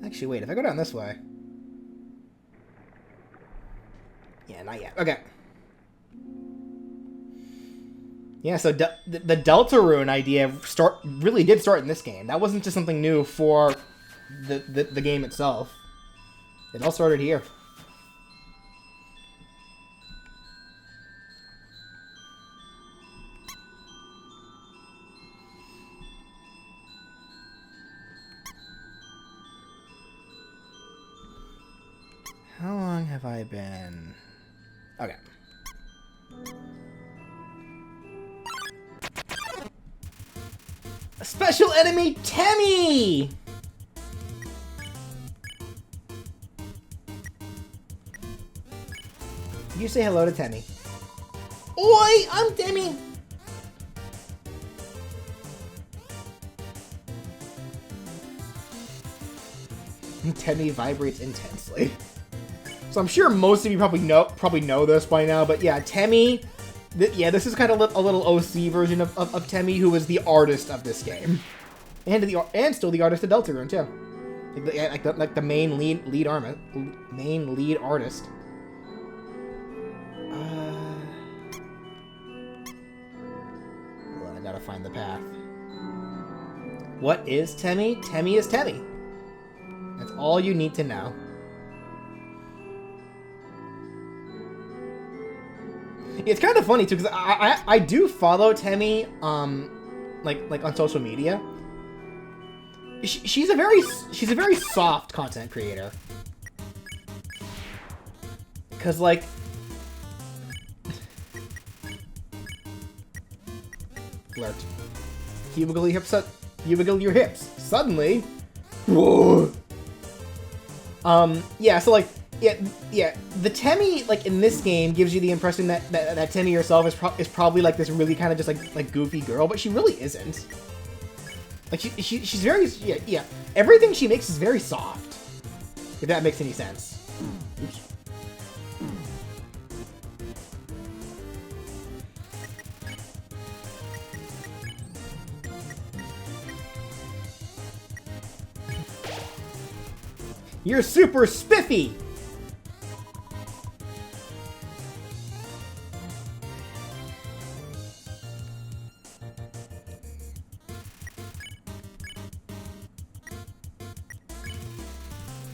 Actually, wait, if I go down this way... Yeah, not yet. Okay. Yeah, so the Deltarune idea really did start in this game. That wasn't just something new for the game itself. It all started here. How long have I been... Okay. A special enemy, Temmie! You say hello to Temmie. Oi, I'm Temmie! Temmie vibrates intensely. So I'm sure most of you probably know this by now, but yeah, Temmie... Yeah, this is kind of a little OC version of Temmie, who was the artist of this game, and still the artist of Deltarune too, like the main lead artist. Hold on, I gotta find the path. What is Temmie? Temmie is Temmie. That's all you need to know. It's kind of funny too, because I do follow Temmie, like on social media. She's a very soft content creator. Cause like, flirt. You wiggle your hips. Suddenly, whoa. Yeah. So like. Yeah. The Temmie, like, in this game gives you the impression that Temmie herself is probably, like, this really kind of just, like, goofy girl, but she really isn't. Like, she's very, yeah. Everything she makes is very soft. If that makes any sense. Oops. You're super spiffy!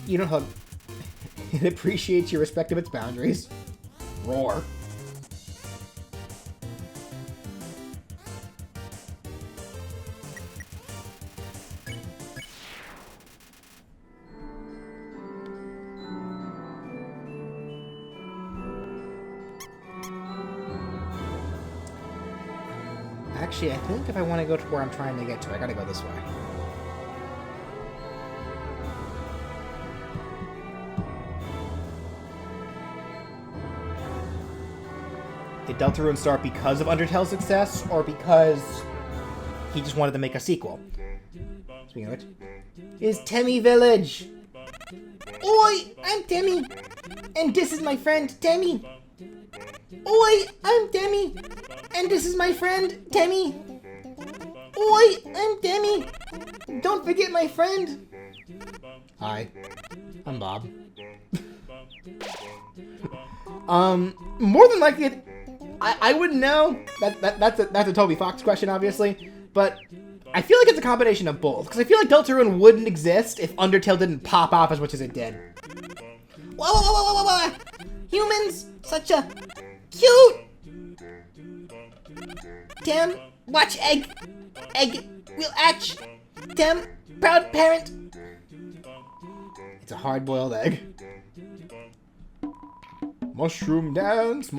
You don't hug. It appreciates your respect of its boundaries. Roar. Actually, I think if I want to go to where I'm trying to get to, I gotta go this way. Did Deltarune start because of Undertale's success, or because he just wanted to make a sequel? Speaking of which, is Temmie Village. Oi, I'm Temmie, and this is my friend Temmie. Oi, I'm Temmie, and this is my friend Temmie. Oi, I'm Temmie. Don't forget my friend. Hi, I'm Bob. More than likely, I wouldn't know. That's a Toby Fox question, obviously, but I feel like it's a combination of both, because I feel like Deltarune wouldn't exist if Undertale didn't pop off as much as it did. Whoa. Humans, such a cute. Damn, watch egg will hatch. Damn, proud parent. It's a hard-boiled egg. Mushroom dance,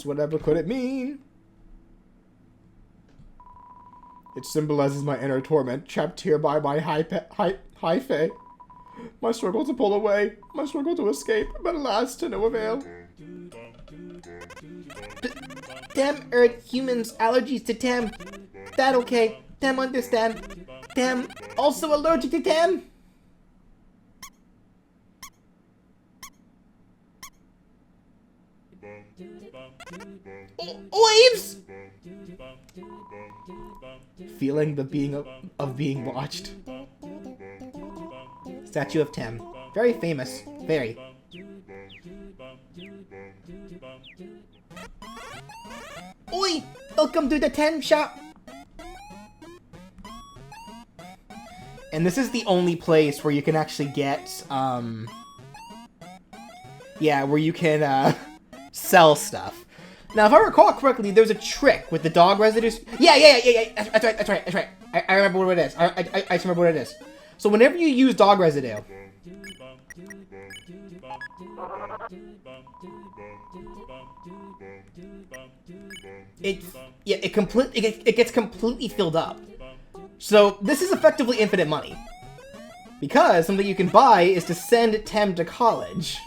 whatever could it mean? It symbolizes my inner torment, trapped here by my high fae. My struggle to pull away, my struggle to escape, but alas, to no avail. Damn Earth humans, allergies to Tam. That okay, Tam understand. Tam also allergic to Tam. Waves! Feeling the being of being watched. Statue of Tem. Very famous. Very. Oi! Welcome to the Tem shop! And this is the only place where you can actually get, yeah, where you can, sell stuff. Now, if I recall correctly, there's a trick with the dog residues. Yeah. That's right. I remember what it is. I just remember what it is. So whenever you use dog residue, it gets completely filled up. So this is effectively infinite money, because something you can buy is to send Tem to college,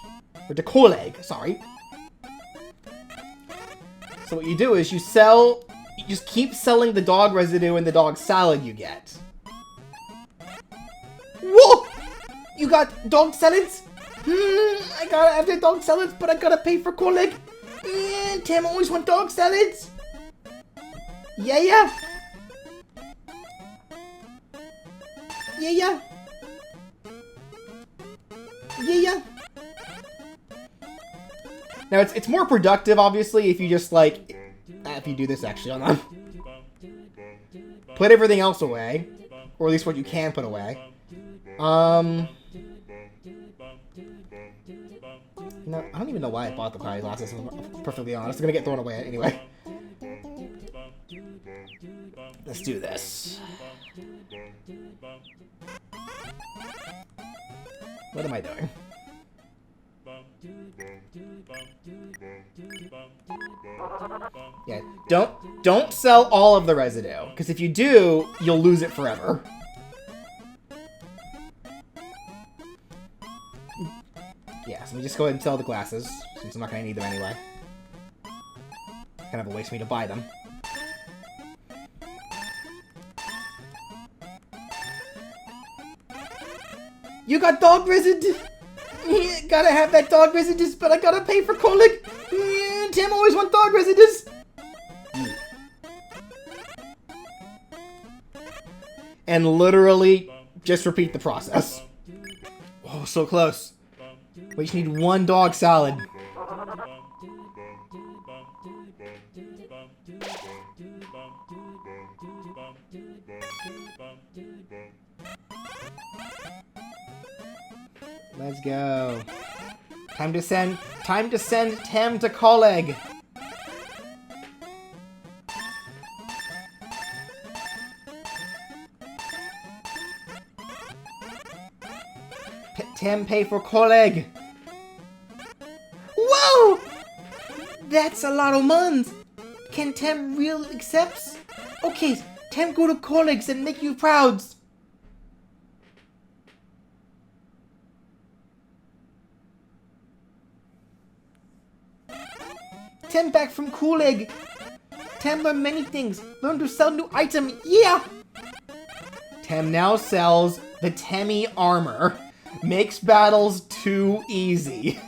or to Coleg, sorry. So what you do is you just keep selling the dog residue and the dog salad you get. Whoa! You got dog salads? I gotta have the dog salads, but I gotta pay for Coleg. Tem always want dog salads. Yeah. Now, it's more productive, obviously, if you just, like... if you do this, actually. Hold on. Put everything else away. Or at least what you can put away. No, I don't even know why I bought the party glasses, if I'm perfectly honest. They're gonna get thrown away anyway. Let's do this. What am I doing? Yeah, don't sell all of the residue, because if you do, you'll lose it forever. Yeah, so let me just go ahead and sell the glasses, since I'm not going to need them anyway. Kind of a waste for me to buy them. You got dog residue! Gotta have that dog residues, but I gotta pay for Coleg. Tem always want dog residues. And literally, just repeat the process. Oh, so close. We just need one dog salad. Let's go. Time to send Tem to Coleg. Tem pay for Coleg. Whoa! That's a lot of months. Can Tem really accept? Okay, Tem go to Colegs and make you proud. Tem back from Coleg. Tem learned many things. Learn to sell new item. Yeah! Tem now sells the Temmie armor. Makes battles too easy.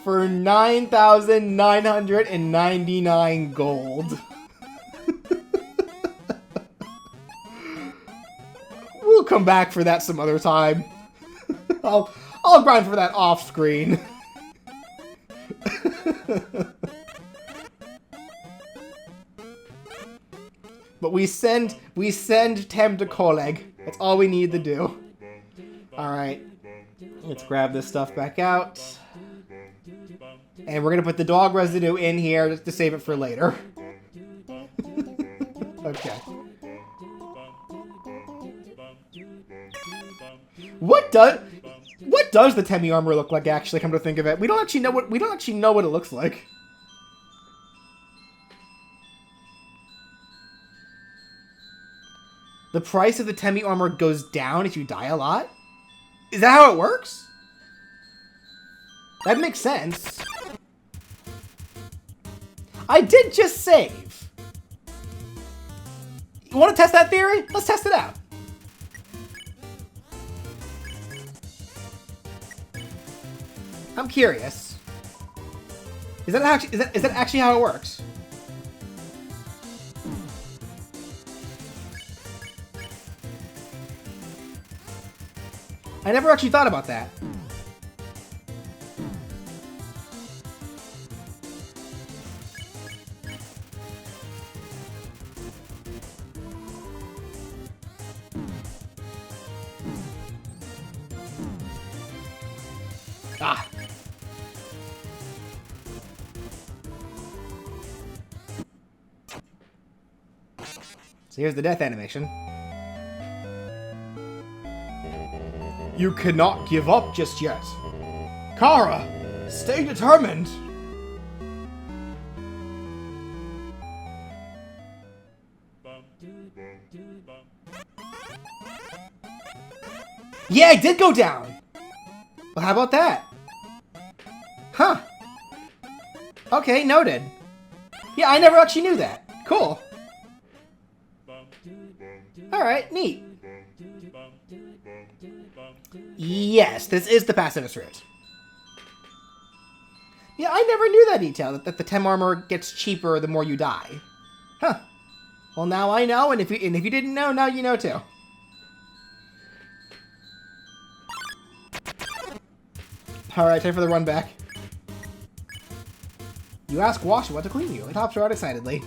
For 9,999 gold. We'll come back for that some other time. I'll grind for that off screen. But we send Tem to Coleg. That's all we need to do. Alright. Let's grab this stuff back out. And we're gonna put the dog residue in here just to save it for later. Okay. What does the Temmie armor look like, actually, come to think of it? We don't actually know what it looks like. The price of the Temmie armor goes down if you die a lot? Is that how it works? That makes sense. I did just save. You want to test that theory? Let's test it out. I'm curious. Is that actually how it works? I never actually thought about that. Ah. So here's the death animation. You cannot give up just yet. Kara, stay determined. Yeah, I did go down. Well, how about that? Huh. Okay, noted. Yeah, I never actually knew that. Cool. Alright, neat. Yes, this is the pacifist route. Yeah, I never knew that detail, that the Tem armor gets cheaper the more you die. Huh. Well, now I know, and if you didn't know, now you know too. Alright, time for the run back. You ask Wash what to clean you. It hops around excitedly.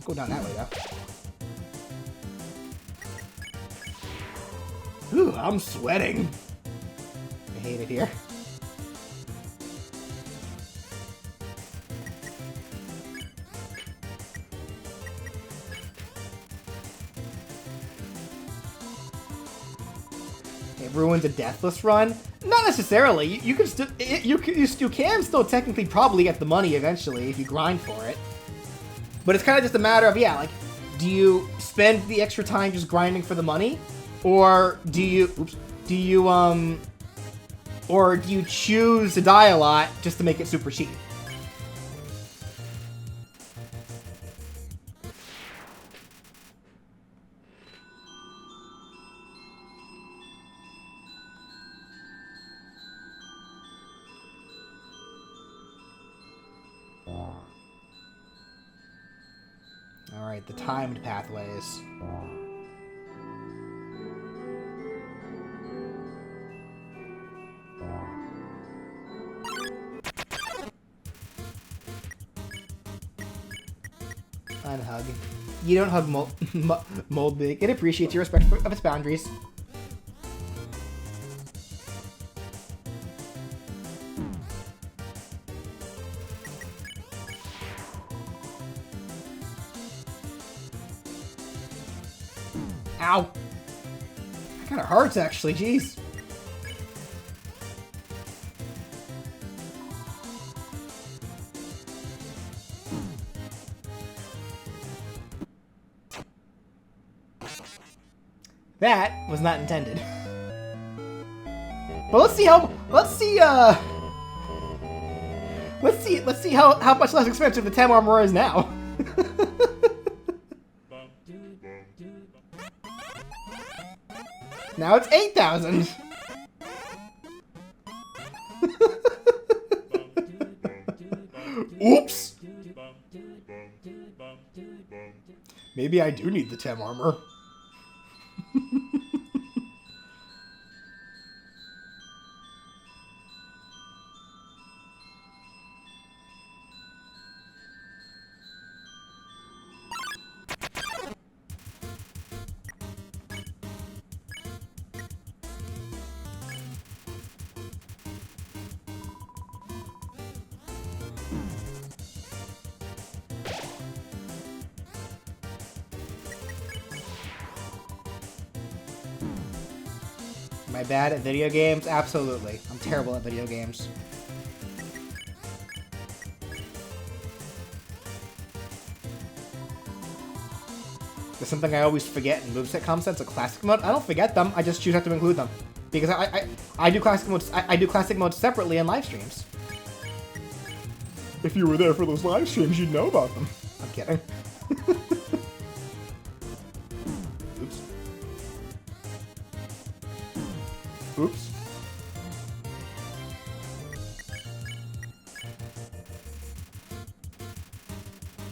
Go down that way, though. Ooh, I'm sweating. I hate it here. It ruins a deathless run? Not necessarily. You can still you can still technically probably get the money eventually if you grind for it. But it's kind of just a matter of, yeah, like, do you spend the extra time just grinding for the money, or do you choose to die a lot just to make it super cheap? Alright, the timed pathways. Unhug. You don't hug Mold Big. It appreciates your respect of its boundaries. Ow! That kind of hurts, actually. Jeez. That was not intended. But let's see how much less expensive the Tem armor is now. Now it's 8,000. Oops. Maybe I do need the Tem armor. Am I bad at video games? Absolutely. I'm terrible at video games. There's something I always forget in moveset concepts, a classic mode. I don't forget them. I just choose not to include them because I do classic modes. I do classic modes separately in live streams. If you were there for those live streams, you'd know about them. I'm kidding. Oops. Oops.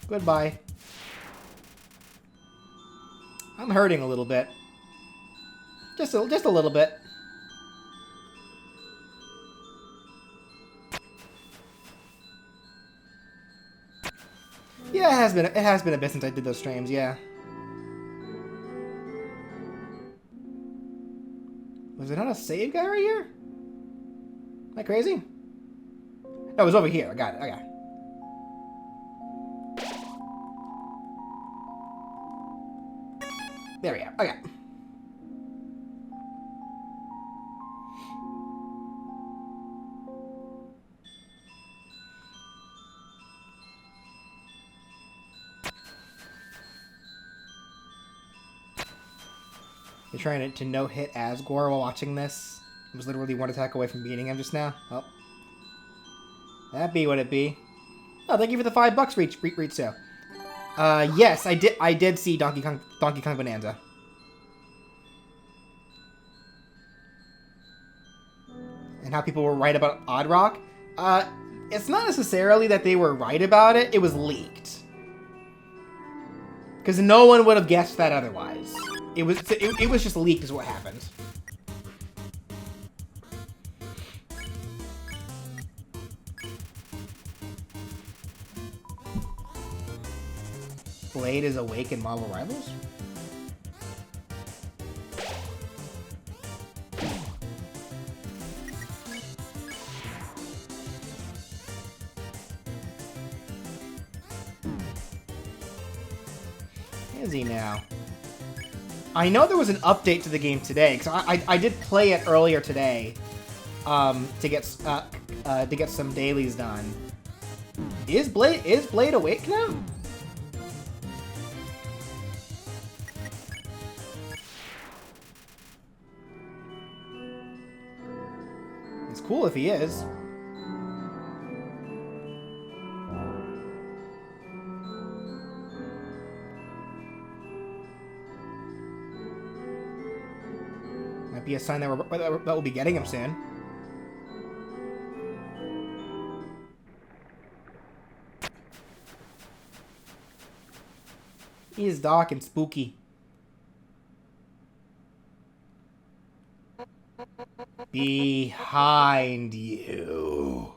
Goodbye. I'm hurting a little bit. Just a little bit. Yeah, it has been a bit since I did those streams, yeah. Was there not a save guy right here? Am I crazy? No, it was over here. I got it. There we go. Okay. You're trying to no-hit Asgore while watching this? I was literally one attack away from beating him just now. Well, that be what it be. Oh, thank you for the $5 Ritsu. Yes, I did see Donkey Kong Bonanza. And how people were right about Odd Rock. It's not necessarily that they were right about it. It was leaked. Because no one would have guessed that otherwise. It was just leaked is what happened. Blade is awake in Marvel Rivals? Is he now? I know there was an update to the game today, because I did play it earlier today to get some dailies done. Is Blade awake now? It's cool if he is. Might be a sign that we'll be getting him soon. He is dark and spooky. Behind you.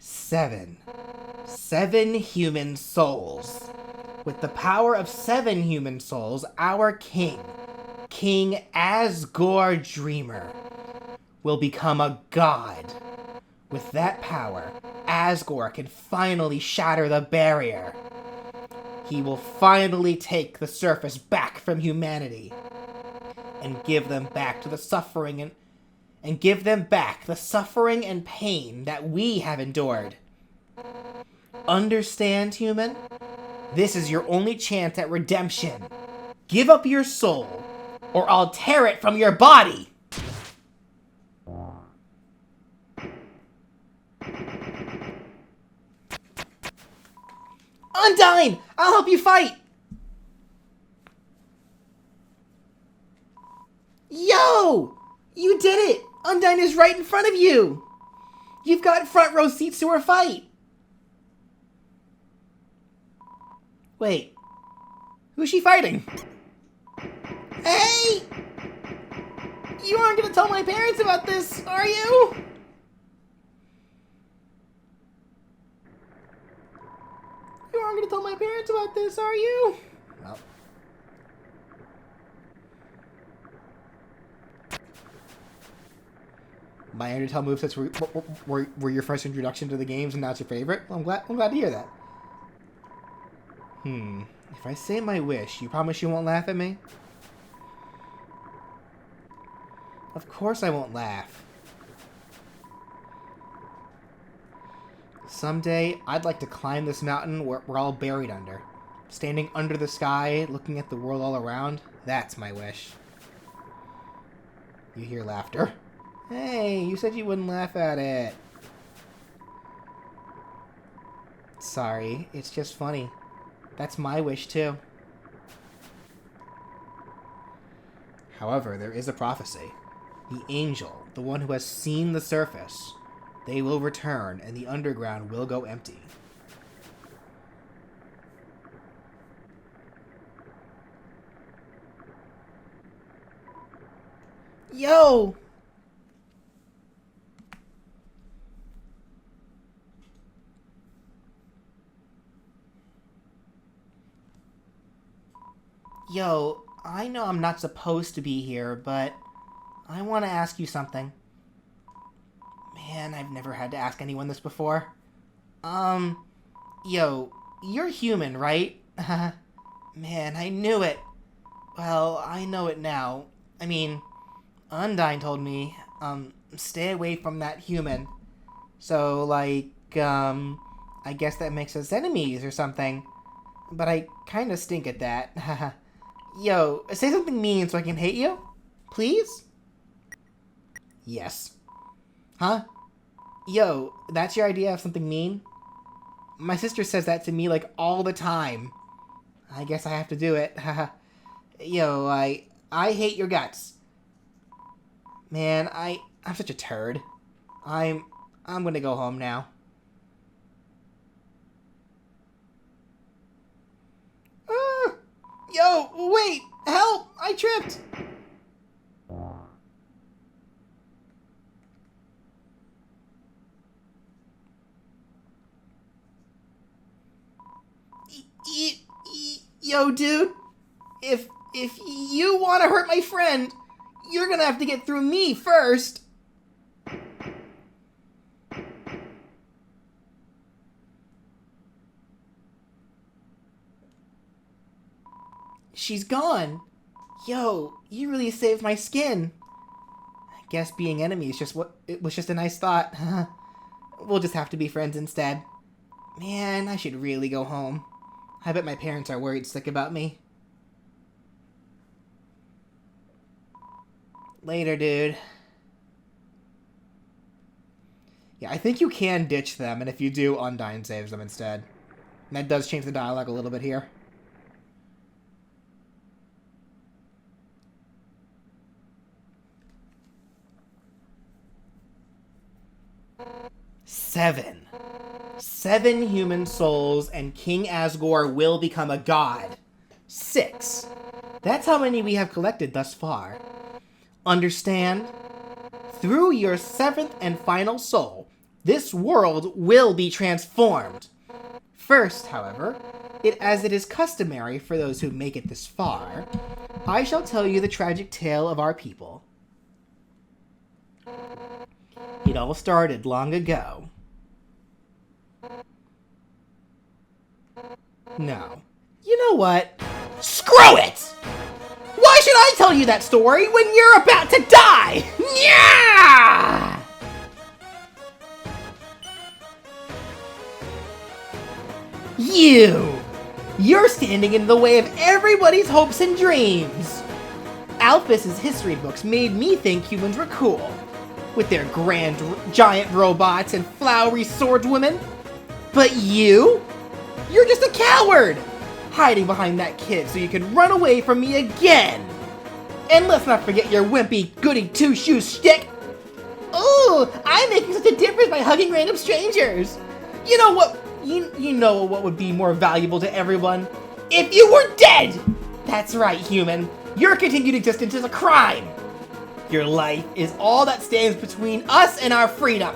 Seven human souls. With the power of 7 human souls, our king, King Asgore Dreamer, will become a god. With that power, Asgore can finally shatter the barrier. He will finally take the surface back from humanity and give them back to the suffering and give them back the suffering and pain that we have endured. Understand, human? This is your only chance at redemption. Give up your soul, or I'll tear it from your body! Undyne! I'll help you fight! Yo! You did it! Undyne is right in front of you! You've got front row seats to her fight! Wait. Who's she fighting? Hey! You aren't gonna tell my parents about this, are you? You aren't gonna tell my parents about this, are you? Well. My Undertale movesets were your first introduction to the games and now it's your favorite? Well, I'm glad to hear that. If I say my wish, you promise you won't laugh at me? Of course I won't laugh. Someday, I'd like to climb this mountain we're all buried under. Standing under the sky, looking at the world all around. That's my wish. You hear laughter. Hey, you said you wouldn't laugh at it. Sorry, it's just funny. That's my wish, too. However, there is a prophecy. The angel, the one who has seen the surface. They will return, and the underground will go empty. Yo! Yo, I know I'm not supposed to be here, but I want to ask you something. Man, I've never had to ask anyone this before. Yo, you're human, right? Man, I knew it. Well, I know it now. I mean, Undyne told me, stay away from that human. So, like, I guess that makes us enemies or something. But I kinda stink at that. Yo, say something mean so I can hate you? Please? Yes. Huh? Yo, that's your idea of something mean? My sister says that to me, like, all the time. I guess I have to do it. Yo, I hate your guts. Man, I'm such a turd. I'm gonna go home now. Yo, wait! Help! I tripped! Yo, dude! If you want to hurt my friend, you're gonna have to get through me first! She's gone! Yo, you really saved my skin! I guess being enemies it was just a nice thought. We'll just have to be friends instead. Man, I should really go home. I bet my parents are worried sick about me. Later, dude. Yeah, I think you can ditch them, and if you do, Undyne saves them instead. And that does change the dialogue a little bit here. Seven human souls, and King Asgore will become a god. 6. That's how many we have collected thus far. Understand? Through your 7th and final soul, this world will be transformed. First, however, as it is customary for those who make it this far, I shall tell you the tragic tale of our people. It all started long ago. No. You know what? Screw it! Why should I tell you that story when you're about to die? Yeah! You're standing in the way of everybody's hopes and dreams. Alphys's history books made me think humans were cool, with their grand giant robots and flowery swordswomen. But you're just a coward, hiding behind that kid so you can run away from me again. And let's not forget your wimpy goody two-shoes shtick. Ooh, I'm making such a difference by hugging random strangers. You know what? You know what would be more valuable to everyone? If you were dead! That's right, human. Your continued existence is a crime. Your life is all that stands between us and our freedom.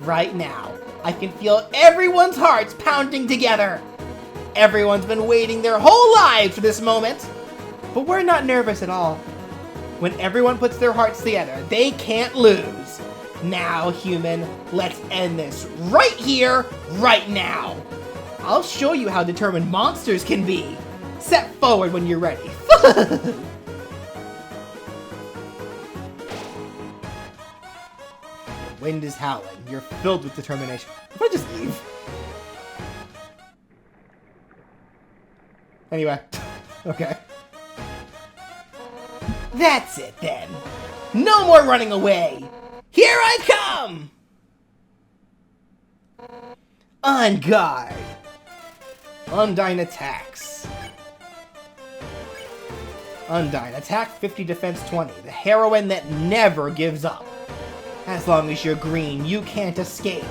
Right now, I can feel everyone's hearts pounding together. Everyone's been waiting their whole lives for this moment. But we're not nervous at all. When everyone puts their hearts together, they can't lose. Now, human, let's end this right here, right now. I'll show you how determined monsters can be. Step forward when you're ready. Wind is howling. You're filled with determination. If I just leave? Anyway. Okay. That's it then. No more running away. Here I come! On guard. Undyne attacks. Undyne, attack 50, defense 20. The heroine that never gives up. As long as you're green, you can't escape.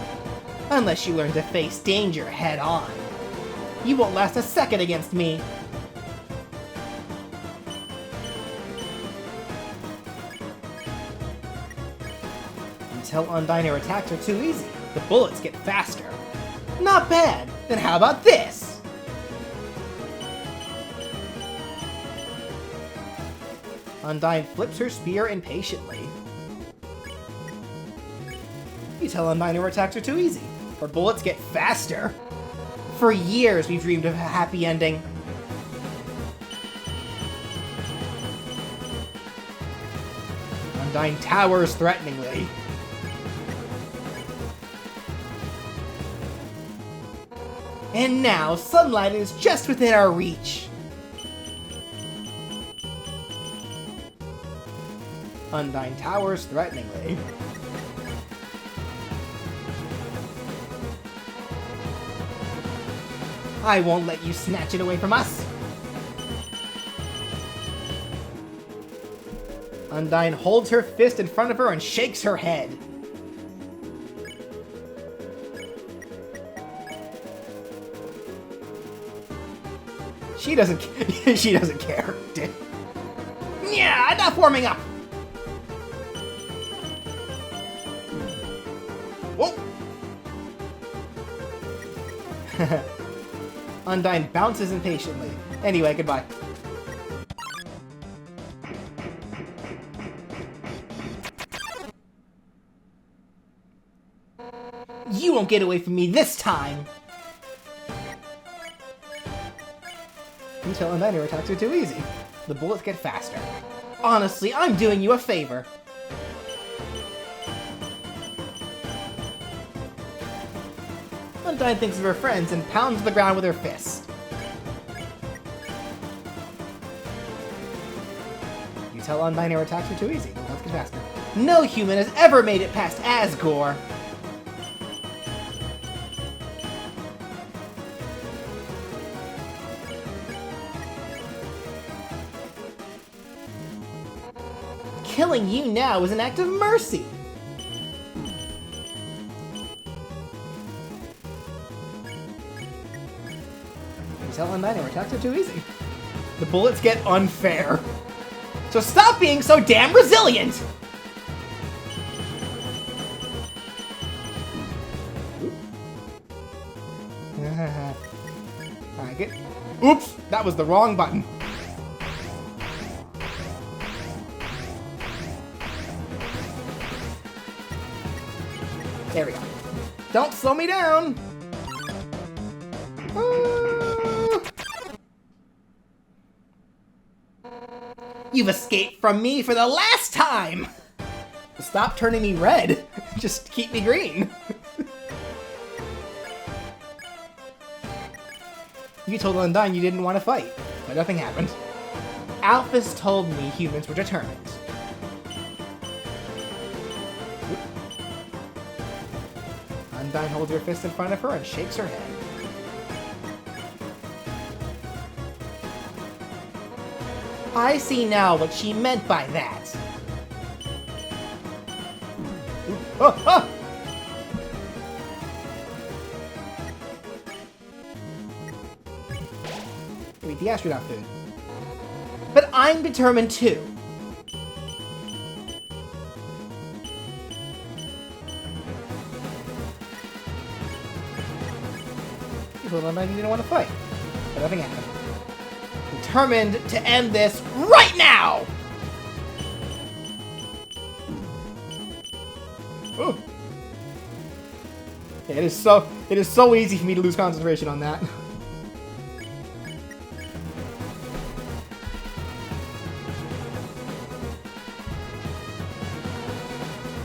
Unless you learn to face danger head on. You won't last a second against me. Until Undyne, her attacks are too easy. The bullets get faster. Not bad. Then how about this? Undyne flips her spear impatiently. You tell Undyne her attacks are too easy. Her bullets get faster. For years we've dreamed of a happy ending. Undyne towers threateningly. And now, sunlight is just within our reach. Undyne towers threateningly. I won't let you snatch it away from us. Undyne holds her fist in front of her and shakes her head. She doesn't care. Yeah, enough warming up. Whoa. Undyne bounces impatiently. Anyway, goodbye. You won't get away from me this time! You tell Undyne her attacks are too easy. The bullets get faster. Honestly, I'm doing you a favor. Undyne thinks of her friends and pounds the ground with her fist. You tell Undyne her attacks are too easy. The bullets get faster. No human has ever made it past Asgore. Killing you now is an act of mercy. You tell Undyne her attacks are too easy. The bullets get unfair. So stop being so damn resilient! Alright, good. Oops! That was the wrong button. There we go. Don't slow me down! You've escaped from me for the last time! Stop turning me red. Just keep me green. You told Undyne you didn't want to fight, but nothing happened. Alphys told me humans were determined. Undyne holds her fist in front of her and shakes her head. I see now what she meant by that. Oh, oh! Eat the astronaut food. But I'm determined too. People don't like you didn't want to fight, but nothing happened. Determined to end this right now! Ooh. Yeah, it is so easy for me to lose concentration on that.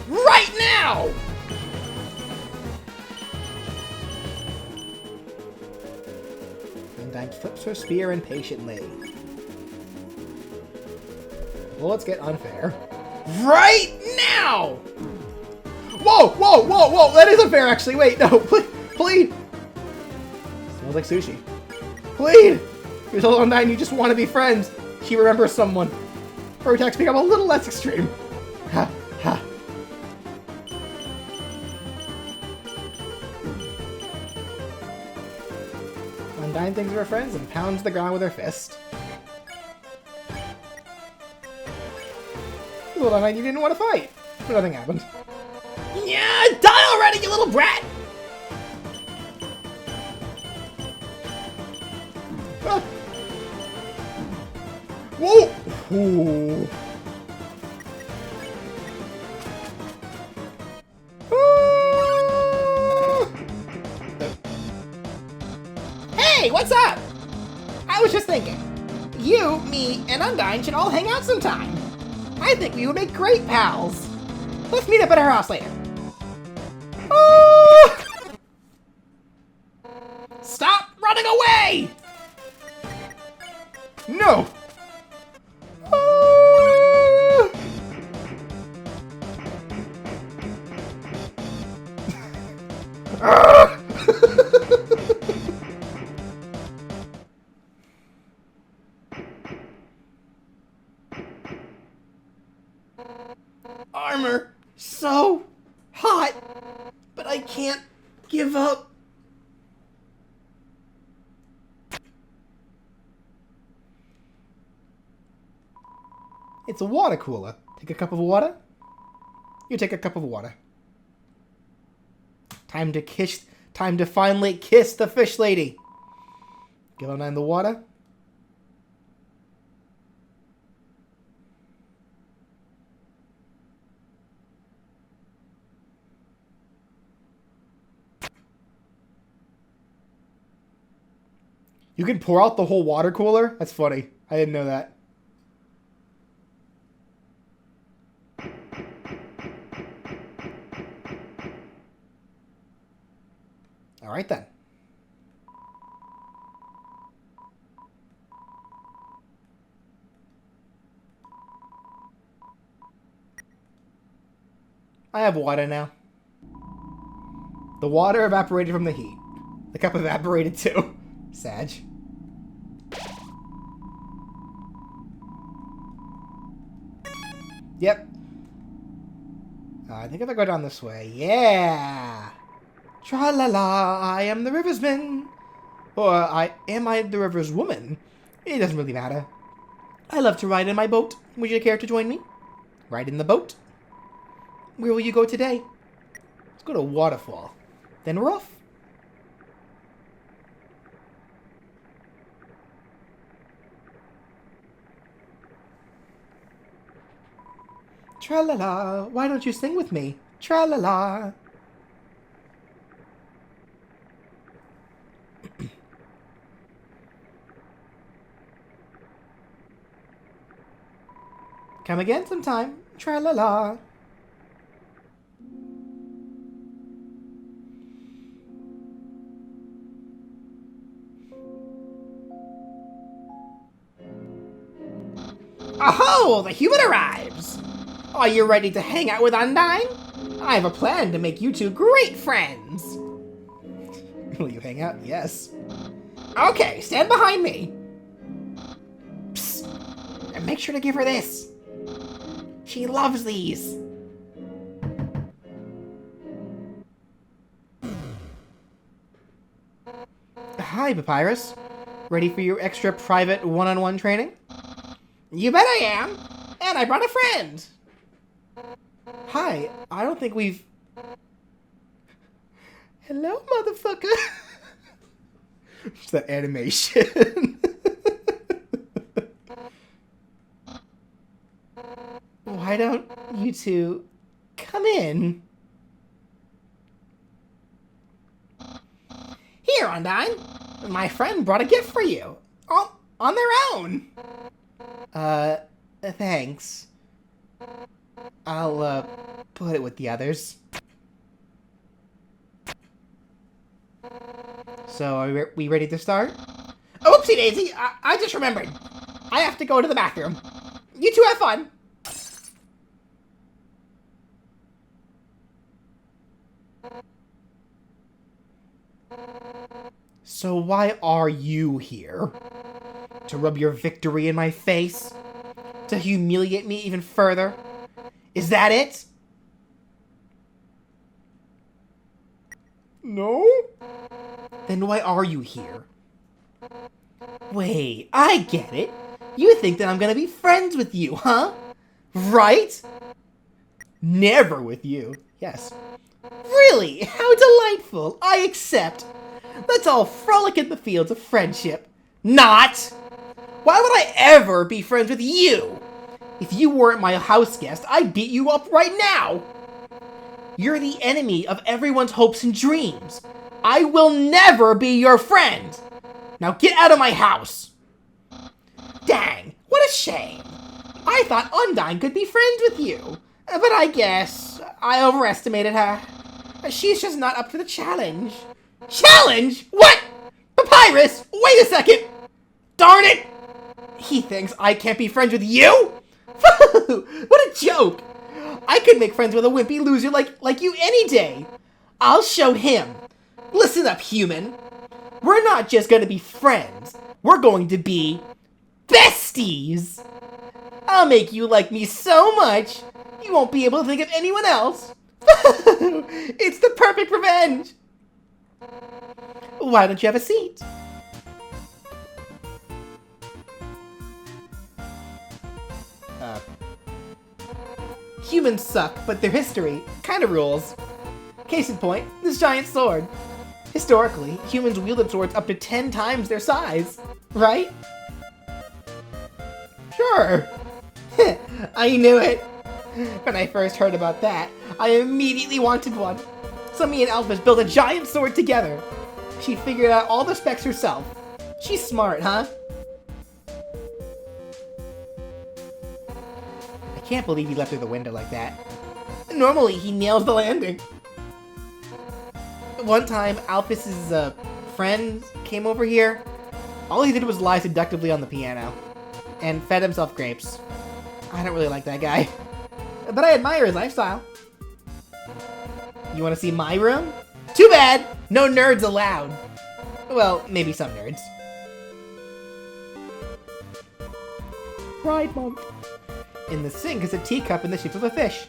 Right now! Undyne flips her spear impatiently. Bullets get unfair. Right now! Whoa, whoa, whoa, whoa! That is unfair, actually. Wait, no, please. Smells like sushi. Please! You told Undyne you just want to be friends. She remembers someone. Her attacks become a little less extreme. Ha, ha. Undyne thinks of her friends and pounds the ground with her fist. Little Undyne, you didn't want to fight. But nothing happened. Yeah, die already, you little brat! Ah. Whoa! Ooh. Hey, what's up? I was just thinking. You, me, and Undyne should all hang out sometime. I think we would make great pals. Let's meet up at her house later. Stop running away! No! Armor, so hot, but I can't give up. It's a water cooler. Take a cup of water. You take a cup of water. Time to finally kiss the fish lady. Give Undyne the water. You can pour out the whole water cooler? That's funny. I didn't know that. Alright then. I have water now. The water evaporated from the heat. The cup evaporated too. Sag. Yep. I think if I go down this way, yeah. Tra-la-la, I am the riversman. Or am I the river's woman? It doesn't really matter. I love to ride in my boat. Would you care to join me? Ride in the boat? Where will you go today? Let's go to Waterfall. Then we're off. Tra-la-la, why don't you sing with me? Tra-la-la. Come again sometime. Tra-la-la. Aho! The human arrives! Are you ready to hang out with Undyne? I have a plan to make you two great friends! Will you hang out? Yes. Okay, stand behind me. Psst. And make sure to give her this. She loves these. Hi, Papyrus. Ready for your extra private one-on-one training? You bet I am! And I brought a friend! Hi, I don't think we've... Hello, motherfucker! It's that animation. Why don't you two come in? Here, Undyne. My friend brought a gift for you. All on their own. Thanks. I'll, put it with the others. So, are we ready to start? Oopsie daisy! I just remembered. I have to go to the bathroom. You two have fun. So why are you here? To rub your victory in my face? To humiliate me even further? Is that it? No? Then why are you here? Wait, I get it. You think that I'm gonna be friends with you, huh? Right? Never with you. Yes. Really? How delightful. I accept. Let's all frolic in the fields of friendship. Not! Why would I ever be friends with you? If you weren't my house guest, I'd beat you up right now. You're the enemy of everyone's hopes and dreams. I will never be your friend. Now get out of my house. Dang, what a shame. I thought Undyne could be friends with you. But I guess I overestimated her. She's just not up to the challenge. Challenge? What? Papyrus, wait a second. Darn it. He thinks I can't be friends with you? What a joke. I could make friends with a wimpy loser like you any day. I'll show him. Listen up, human. We're not just going to be friends. We're going to be besties. I'll make you like me so much, you won't be able to think of anyone else. It's the perfect revenge. Why don't you have a seat? Humans suck, but their history kinda rules. Case in point, this giant sword. Historically, humans wielded swords up to 10 times their size, right? Sure. I knew it. When I first heard about that, I immediately wanted one. So me and Alphys built a giant sword together. She figured out all the specs herself. She's smart, huh? I can't believe he left through the window like that. Normally, he nails the landing. One time, Alphys' friend came over here. All he did was lie seductively on the piano. And fed himself grapes. I don't really like that guy. But I admire his lifestyle. You want to see my room? Too bad! No nerds allowed. Well, maybe some nerds. Pride Month. In the sink is a teacup in the shape of a fish.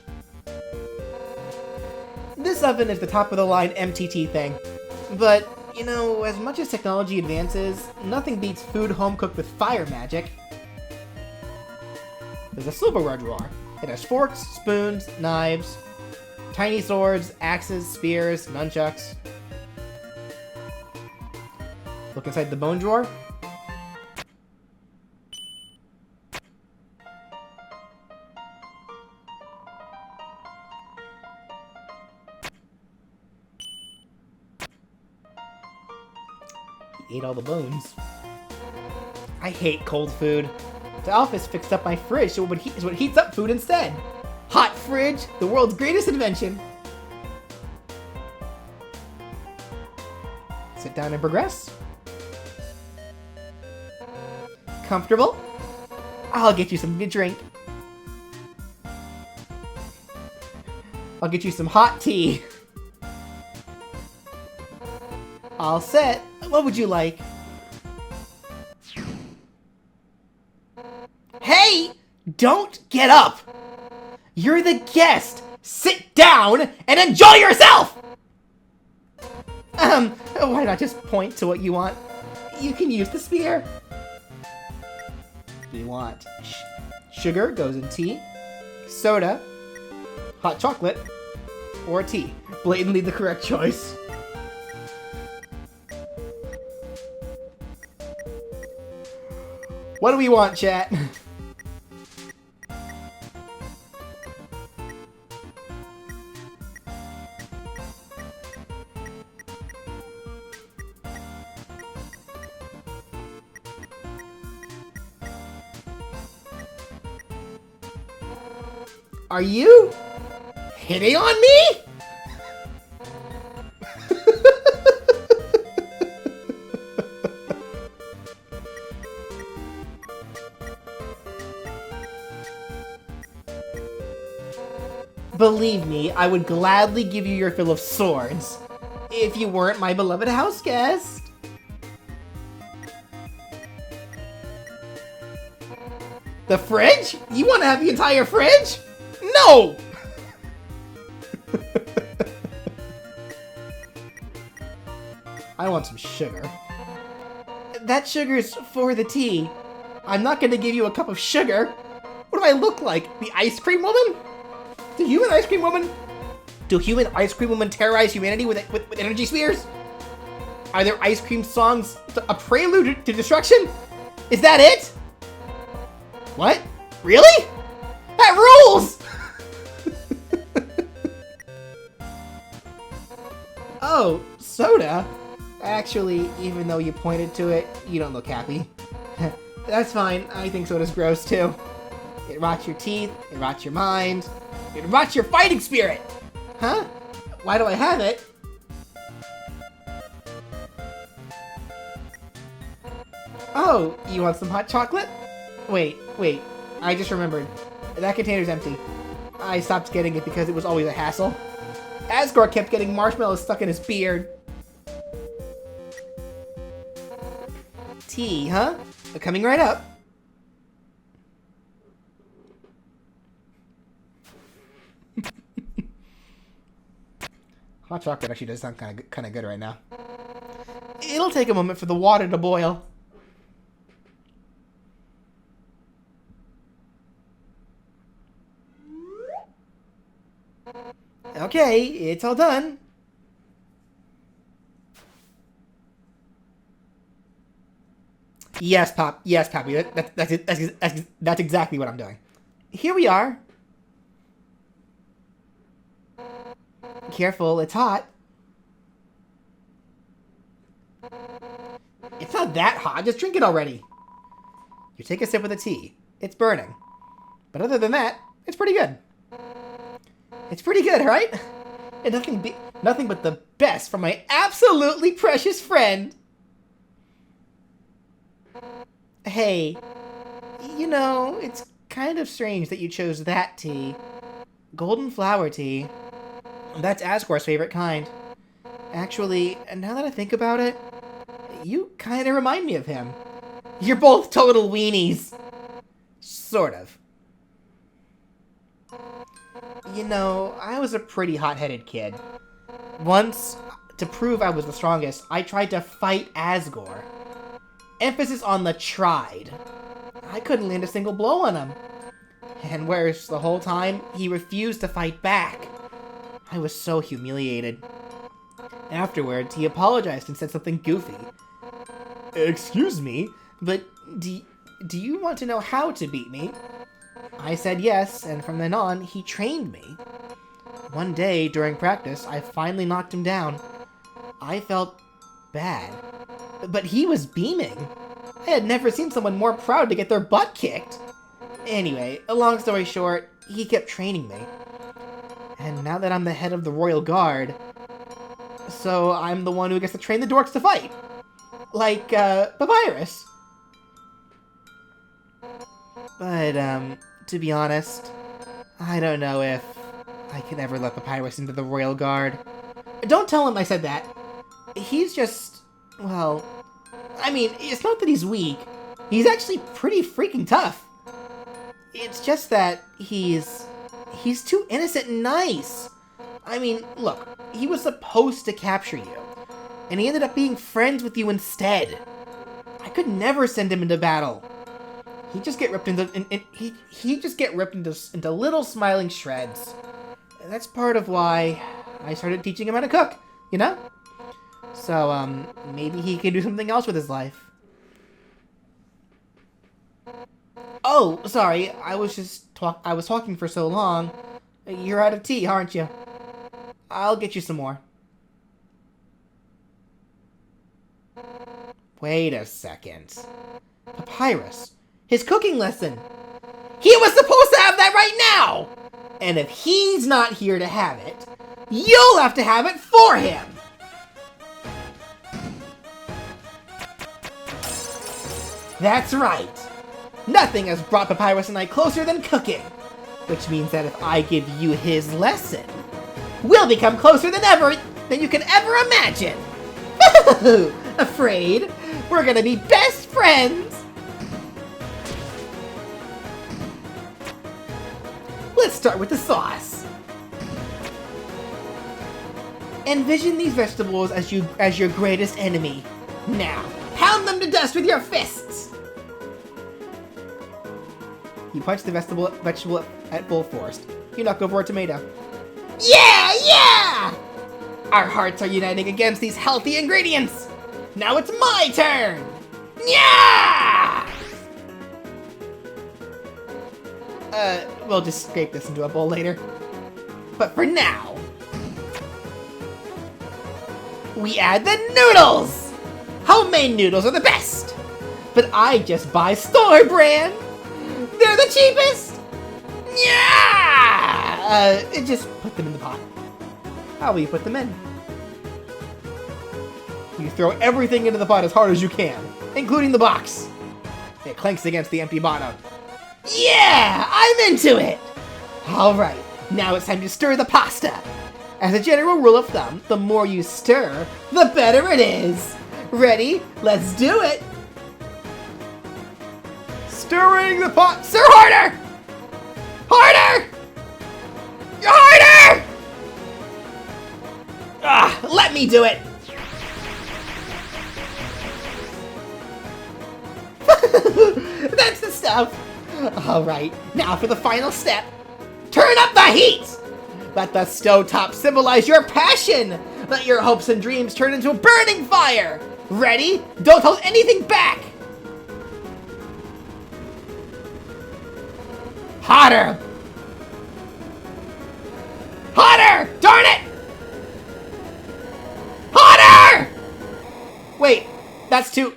This oven is the top-of-the-line MTT thing. But, you know, as much as technology advances, nothing beats food home-cooked with fire magic. There's a silverware drawer. It has forks, spoons, knives, tiny swords, axes, spears, nunchucks. Look inside the bone drawer. He ate all the bones. I hate cold food. The Alphys fixed up my fridge so is what heats up food instead. Hot fridge, the world's greatest invention. Sit down and progress. Comfortable? I'll get you something to drink. I'll get you some hot tea. All set. What would you like? Hey! Don't get up! You're the guest! Sit down and enjoy yourself! Why not just point to what you want? You can use the spear. Do you want sugar goes in tea, soda, hot chocolate, or tea? Blatantly the correct choice. What do we want, chat? Are you hitting on me? Believe me, I would gladly give you your fill of swords, if you weren't my beloved house guest. The fridge? You want to have the entire fridge? No! I want some sugar. That sugar's for the tea. I'm not gonna give you a cup of sugar. What do I look like? The ice cream woman? The human ice cream woman? Do human ice cream women terrorize humanity with energy spheres? Are their ice cream songs a prelude to destruction? Is that it? What? Really? That rules! Oh, soda? Actually, even though you pointed to it, you don't look happy. That's fine, I think soda's gross too. It rots your teeth, it rots your mind, it rots your fighting spirit! Huh? Why do I have it? Oh, you want some hot chocolate? Wait, I just remembered. That container's empty. I stopped getting it because it was always a hassle. Asgore kept getting marshmallows stuck in his beard. Tea, huh? Coming right up. Hot chocolate actually does sound kind of good right now. It'll take a moment for the water to boil. Okay, it's all done. Yes, Pop. Yes, Pappy. That's exactly what I'm doing. Here we are. Careful, it's hot. It's not that hot. Just drink it already. You take a sip of the tea. It's burning. But other than that, it's pretty good. It's pretty good, right? And nothing but the best from my absolutely precious friend. Hey, you know, it's kind of strange that you chose that tea. Golden flower tea. That's Asgore's favorite kind. Actually, now that I think about it, you kind of remind me of him. You're both total weenies. Sort of. You know, I was a pretty hot-headed kid. Once, to prove I was the strongest, I tried to fight Asgore. Emphasis on the tried. I couldn't land a single blow on him. And worse, the whole time, he refused to fight back. I was so humiliated. Afterwards, he apologized and said something goofy. Excuse me, but do you want to know how to beat me? I said yes, and from then on, he trained me. One day, during practice, I finally knocked him down. I felt bad. But he was beaming. I had never seen someone more proud to get their butt kicked. Anyway, a long story short, he kept training me. And now that I'm the head of the Royal Guard, so I'm the one who gets to train the dorks to fight. Like, Papyrus. But, to be honest, I don't know if I can ever let Papyrus into the Royal Guard. Don't tell him I said that. He's just, well, I mean, it's not that he's weak. He's actually pretty freaking tough. It's just that he's too innocent and nice. I mean, look, he was supposed to capture you, and he ended up being friends with you instead. I could never send him into battle. He'd just get ripped into into little smiling shreds. And that's part of why I started teaching him how to cook, you know? So, maybe he can do something else with his life. Oh, sorry, I was talking for so long. You're out of tea, aren't you? I'll get you some more. Wait a second. Papyrus. His cooking lesson. He was supposed to have that right now! And if he's not here to have it, you'll have to have it for him! That's right. Nothing has brought Papyrus and I closer than cooking. Which means that if I give you his lesson, we'll become closer than you can ever imagine. Afraid? We're gonna be best friends. start with the sauce. Envision these vegetables as your greatest enemy. Now, pound them to dust with your fists! You punch the vegetable at full force. You knock over a tomato. Yeah! Yeah! Our hearts are uniting against these healthy ingredients! Now it's my turn! Yeah! We'll just scrape this into a bowl later. But for now, we add the noodles! Homemade noodles are the best! But I just buy store brand! They're the cheapest! Yeah! Just put them in the pot. How will you put them in? You throw everything into the pot as hard as you can, including the box. It clanks against the empty bottom. Yeah! I'm into it! Alright, now it's time to stir the pasta. As a general rule of thumb, the more you stir, the better it is. Ready? Let's do it! Stirring the pot. Stir harder! Harder! Harder! Ah, let me do it! That's the stuff! Alright, now for the final step. Turn up the heat! Let the stovetop symbolize your passion! Let your hopes and dreams turn into a burning fire! Ready? Don't hold anything back! Hotter! Hotter! Darn it! Hotter! Wait, that's too...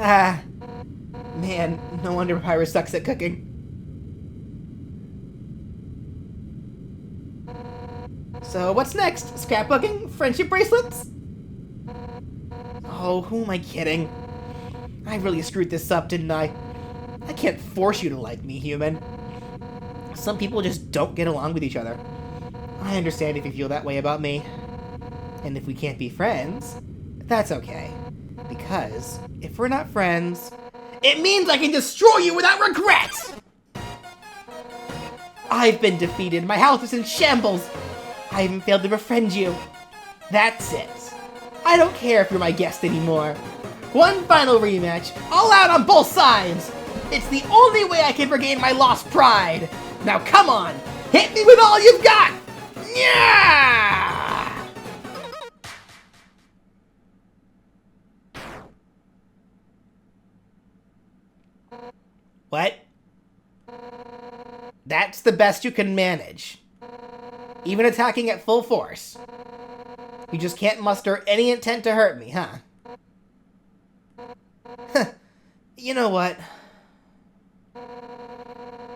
Ah, man, no wonder Papyrus sucks at cooking. So what's next? Scrapbooking? Friendship bracelets? Oh, who am I kidding? I really screwed this up, didn't I? I can't force you to like me, human. Some people just don't get along with each other. I understand if you feel that way about me. And if we can't be friends, that's okay. Because if we're not friends, it means I can destroy you without regret! I've been defeated. My house is in shambles. I even failed to befriend you. That's it. I don't care if you're my guest anymore. One final rematch, all out on both sides. It's the only way I can regain my lost pride. Now come on, hit me with all you've got! Yeah! What? That's the best you can manage. Even attacking at full force. You just can't muster any intent to hurt me, huh? You know what?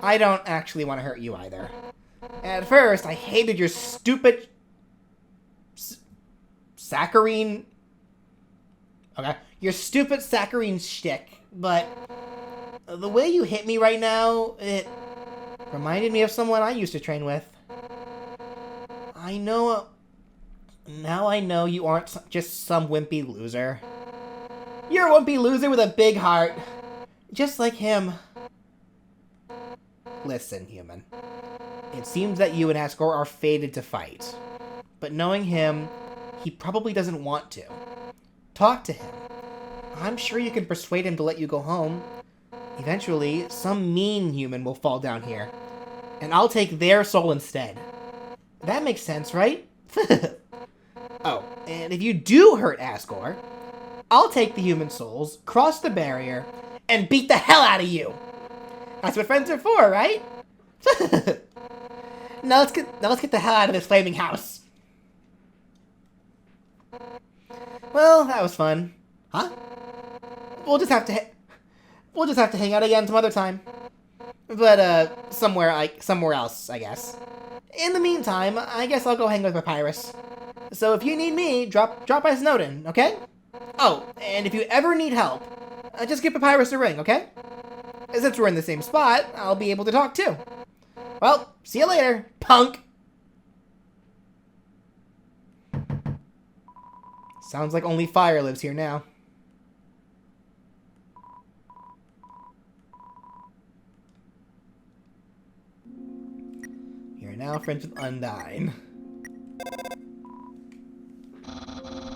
I don't actually want to hurt you either. At first, I hated your stupid... saccharine... Okay. Your stupid saccharine shtick, but... the way you hit me right now, it reminded me of someone I used to train with. I know... now I know you aren't just some wimpy loser. You're a wimpy loser with a big heart. Just like him. Listen, human. It seems that you and Asgore are fated to fight. But knowing him, he probably doesn't want to. Talk to him. I'm sure you can persuade him to let you go home. Eventually, some mean human will fall down here. And I'll take their soul instead. That makes sense, right? Oh, and if you do hurt Asgore, I'll take the human souls, cross the barrier, and beat the hell out of you. That's what friends are for, right? Now let's get the hell out of this flaming house. Well, that was fun. Huh? We'll just have to hang out again some other time. But somewhere else, I guess. In the meantime, I guess I'll go hang with Papyrus. So if you need me, drop us a note in, okay? Oh, and if you ever need help, just give Papyrus a ring, okay? Since we're in the same spot, I'll be able to talk too. Well, see you later, punk! Sounds like only fire lives here now. now friends with Undyne.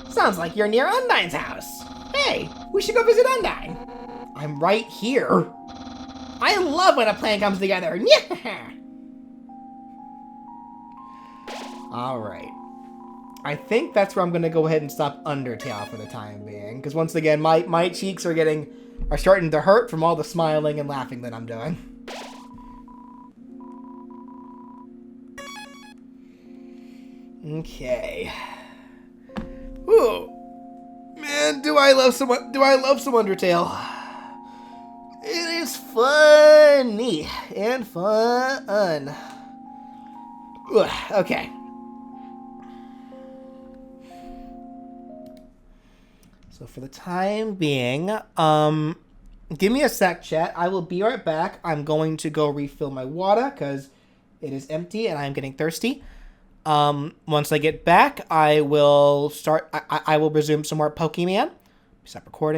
Sounds like you're near Undyne's house. Hey, we should go visit Undyne. I'm right here. I love when a plan comes together. Yeah. All right. I think that's where I'm going to go ahead and stop Undertale for the time being. Because once again, my cheeks are starting to hurt from all the smiling and laughing that I'm doing. Okay. Ooh. Man, do I love some Undertale. It is funny and fun. Ugh, okay. So for the time being, give me a sec, chat. I will be right back. I'm going to go refill my water because it is empty and I'm getting thirsty. Once I get back, I will resume some more Pokemon. Stop recording.